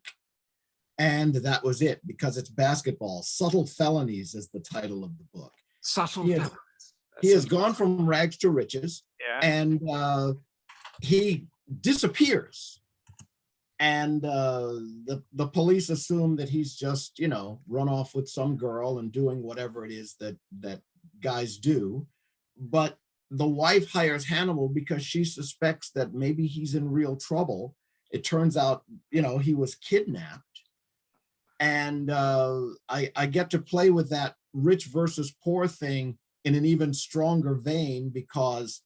And that was it, because it's basketball. Subtle Felonies is the title of the book. Subtle Felonies. He has gone from rags to riches, and he disappears. And the police assume that he's just, run off with some girl and doing whatever it is that guys do. But the wife hires Hannibal because she suspects that maybe he's in real trouble. It turns out, he was kidnapped. And I get to play with that rich versus poor thing in an even stronger vein, because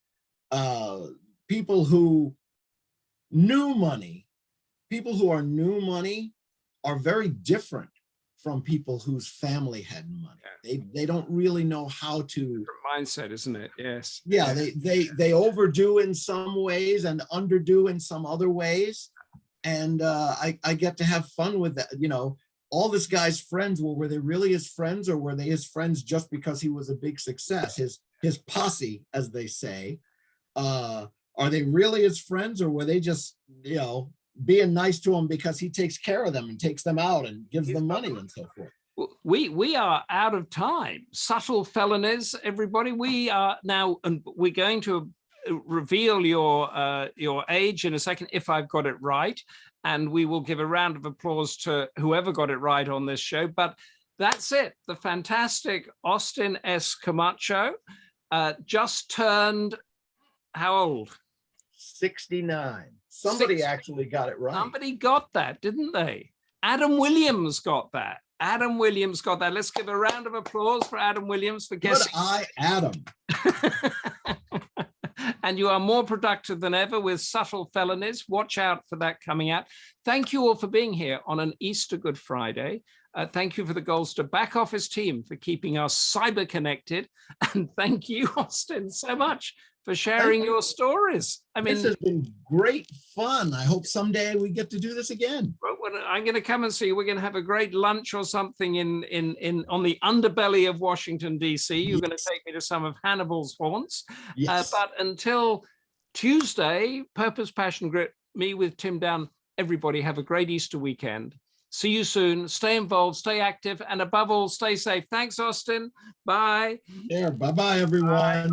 people who are new money are very different from people whose family had money. They don't really know how to. Mindset, isn't it? Yes. Yeah, they overdo in some ways and underdo in some other ways. And I get to have fun with that. All this guy's friends, were they really his friends, or were they his friends just because he was a big success? His posse, as they say, are they really his friends, or were they just, you know, being nice to him because he takes care of them and takes them out and gives them money and so forth? We are out of time. Subtle felonies, everybody. We are now, and we're going to reveal your age in a second, if I've got it right, and we will give a round of applause to whoever got it right on this show. But that's it. The fantastic Austin S. Camacho just turned how old? 69. Somebody actually got it right. Somebody got that, didn't they? Adam Williams got that. Adam Williams got that. Let's give a round of applause for Adam Williams for guessing. Adam. And you are more productive than ever with Subtle Felonies. Watch out for that coming out. Thank you all for being here on an Easter Good Friday. Thank you for the Goldster back office team for keeping us cyber connected. And thank you, Austin, so much for sharing your stories. I mean, this has been great fun. I hope someday we get to do this again. I'm going to come and see you. We're going to have a great lunch or something on the underbelly of Washington, D.C. You're going to take me to some of Hannibal's haunts. Yes. But until Tuesday, Purpose, Passion, Grit, me with Tim Down, everybody have a great Easter weekend. See you soon. Stay involved, stay active, and above all, stay safe. Thanks, Austin. Bye. Yeah, bye-bye, everyone. Bye.